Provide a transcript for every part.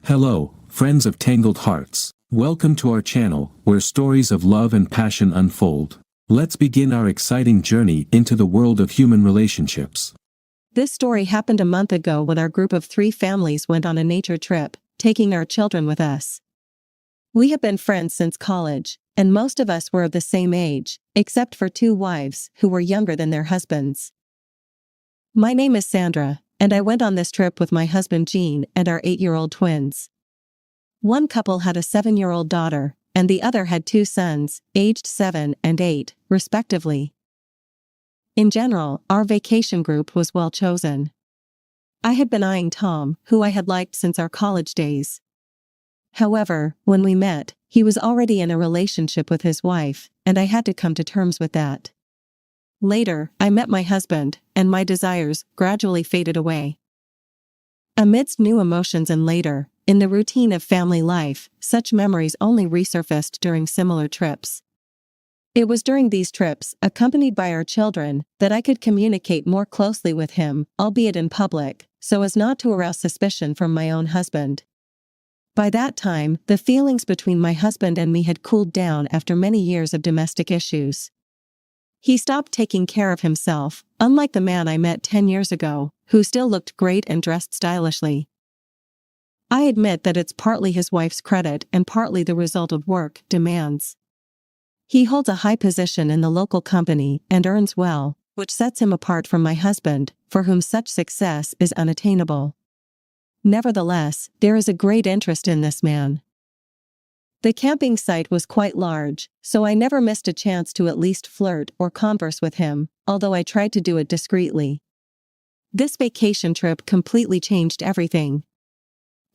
Hello, friends of Tangled Hearts. Welcome to our channel, where stories of love and passion unfold. Let's begin our exciting journey into the world of human relationships. This story happened a month ago when our group of 3 families went on a nature trip, taking our children with us. We have been friends since college, and most of us were of the same age, except for 2 wives who were younger than their husbands. My name is Sandra, and I went on this trip with my husband Jean and our 8-year-old twins. One couple had a 7-year-old daughter, and the other had 2 sons, aged 7 and 8, respectively. In general, our vacation group was well chosen. I had been eyeing Tom, who I had liked since our college days. However, when we met, he was already in a relationship with his wife, and I had to come to terms with that. Later, I met my husband, and my desires gradually faded away. Amidst new emotions and later, in the routine of family life, such memories only resurfaced during similar trips. It was during these trips, accompanied by our children, that I could communicate more closely with him, albeit in public, so as not to arouse suspicion from my own husband. By that time, the feelings between my husband and me had cooled down after many years of domestic issues. He stopped taking care of himself, unlike the man I met 10 years ago, who still looked great and dressed stylishly. I admit that it's partly his wife's credit and partly the result of work demands. He holds a high position in the local company and earns well, which sets him apart from my husband, for whom such success is unattainable. Nevertheless, there is a great interest in this man. The camping site was quite large, so I never missed a chance to at least flirt or converse with him, although I tried to do it discreetly. This vacation trip completely changed everything.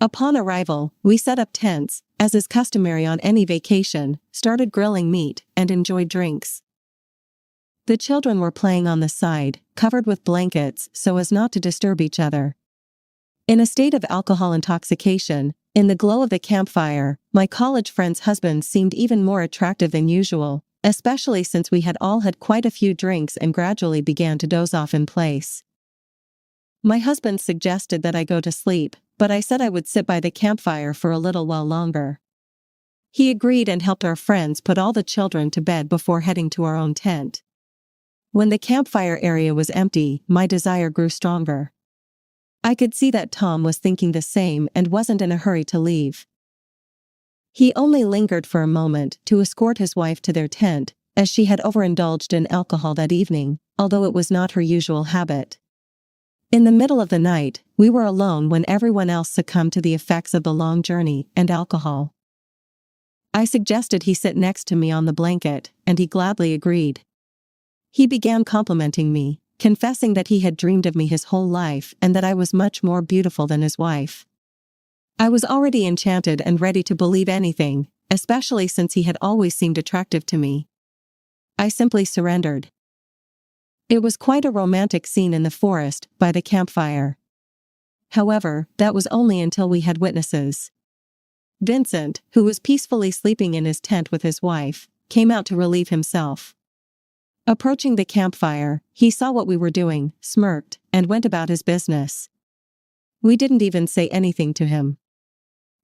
Upon arrival, we set up tents, as is customary on any vacation, started grilling meat, and enjoyed drinks. The children were playing on the side, covered with blankets so as not to disturb each other. In a state of alcohol intoxication, in the glow of the campfire, my college friend's husband seemed even more attractive than usual, especially since we had all had quite a few drinks and gradually began to doze off in place. My husband suggested that I go to sleep, but I said I would sit by the campfire for a little while longer. He agreed and helped our friends put all the children to bed before heading to our own tent. When the campfire area was empty, my desire grew stronger. I could see that Tom was thinking the same and wasn't in a hurry to leave. He only lingered for a moment to escort his wife to their tent, as she had overindulged in alcohol that evening, although it was not her usual habit. In the middle of the night, we were alone when everyone else succumbed to the effects of the long journey and alcohol. I suggested he sit next to me on the blanket, and he gladly agreed. He began complimenting me, confessing that he had dreamed of me his whole life and that I was much more beautiful than his wife. I was already enchanted and ready to believe anything, especially since he had always seemed attractive to me. I simply surrendered. It was quite a romantic scene in the forest, by the campfire. However, that was only until we had witnesses. Vincent, who was peacefully sleeping in his tent with his wife, came out to relieve himself. Approaching the campfire, he saw what we were doing, smirked, and went about his business. We didn't even say anything to him.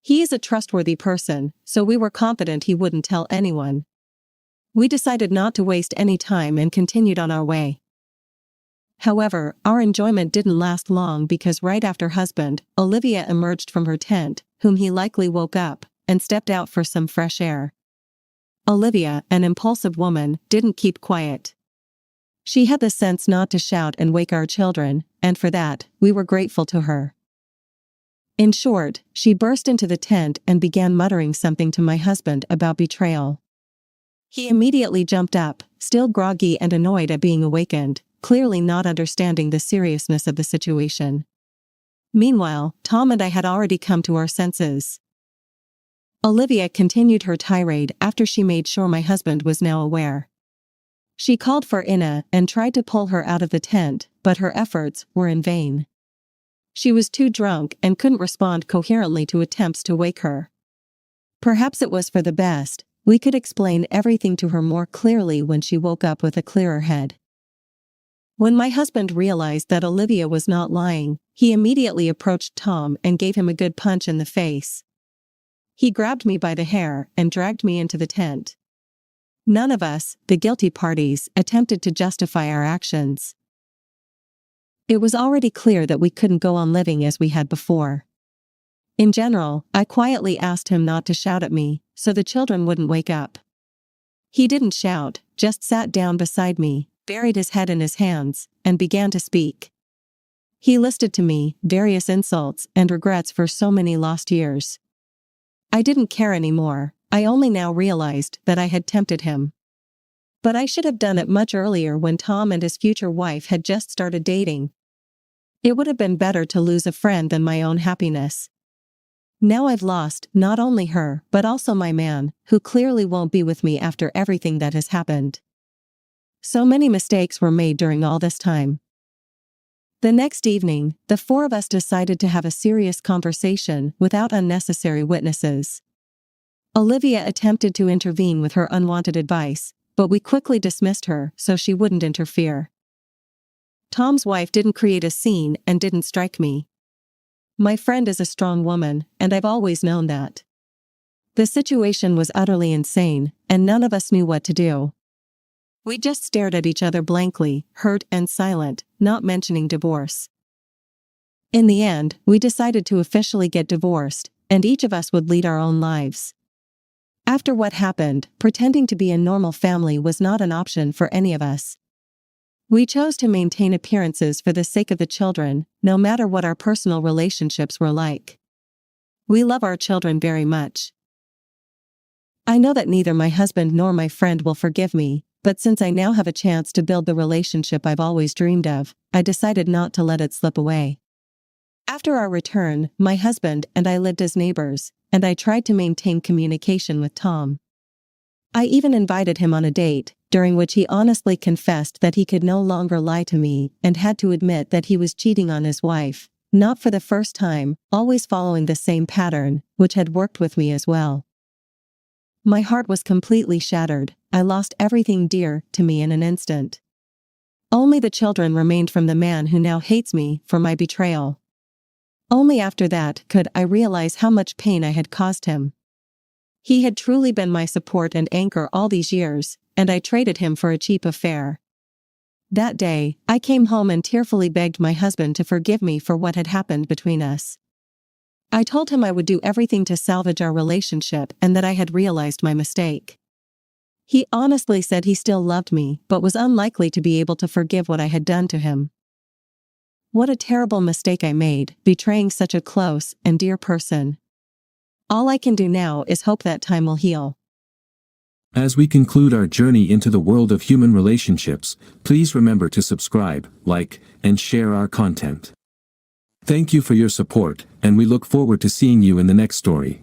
He is a trustworthy person, so we were confident he wouldn't tell anyone. We decided not to waste any time and continued on our way. However, our enjoyment didn't last long because right after husband, Olivia emerged from her tent, whom he likely woke up, and stepped out for some fresh air. Olivia, an impulsive woman, didn't keep quiet. She had the sense not to shout and wake our children, and for that, we were grateful to her. In short, she burst into the tent and began muttering something to my husband about betrayal. He immediately jumped up, still groggy and annoyed at being awakened, clearly not understanding the seriousness of the situation. Meanwhile, Tom and I had already come to our senses. Olivia continued her tirade after she made sure my husband was now aware. She called for Inna and tried to pull her out of the tent, but her efforts were in vain. She was too drunk and couldn't respond coherently to attempts to wake her. Perhaps it was for the best, we could explain everything to her more clearly when she woke up with a clearer head. When my husband realized that Olivia was not lying, he immediately approached Tom and gave him a good punch in the face. He grabbed me by the hair and dragged me into the tent. None of us, the guilty parties, attempted to justify our actions. It was already clear that we couldn't go on living as we had before. In general, I quietly asked him not to shout at me, so the children wouldn't wake up. He didn't shout, just sat down beside me, buried his head in his hands, and began to speak. He listed to me various insults and regrets for so many lost years. I didn't care anymore. I only now realized that I had tempted him. But I should have done it much earlier when Tom and his future wife had just started dating. It would have been better to lose a friend than my own happiness. Now I've lost not only her but also my man, who clearly won't be with me after everything that has happened. So many mistakes were made during all this time. The next evening, the four of us decided to have a serious conversation without unnecessary witnesses. Olivia attempted to intervene with her unwanted advice, but we quickly dismissed her so she wouldn't interfere. Tom's wife didn't create a scene and didn't strike me. My friend is a strong woman, and I've always known that. The situation was utterly insane, and none of us knew what to do. We just stared at each other blankly, hurt and silent, not mentioning divorce. In the end, we decided to officially get divorced, and each of us would lead our own lives. After what happened, pretending to be a normal family was not an option for any of us. We chose to maintain appearances for the sake of the children, no matter what our personal relationships were like. We love our children very much. I know that neither my husband nor my friend will forgive me, but since I now have a chance to build the relationship I've always dreamed of, I decided not to let it slip away. After our return, my husband and I lived as neighbors, and I tried to maintain communication with Tom. I even invited him on a date, during which he honestly confessed that he could no longer lie to me and had to admit that he was cheating on his wife, not for the first time, always following the same pattern, which had worked with me as well. My heart was completely shattered. I lost everything dear to me in an instant. Only the children remained from the man who now hates me for my betrayal. Only after that could I realize how much pain I had caused him. He had truly been my support and anchor all these years, and I traded him for a cheap affair. That day, I came home and tearfully begged my husband to forgive me for what had happened between us. I told him I would do everything to salvage our relationship and that I had realized my mistake. He honestly said he still loved me but was unlikely to be able to forgive what I had done to him. What a terrible mistake I made, betraying such a close and dear person. All I can do now is hope that time will heal. As we conclude our journey into the world of human relationships, please remember to subscribe, like, and share our content. Thank you for your support, and we look forward to seeing you in the next story.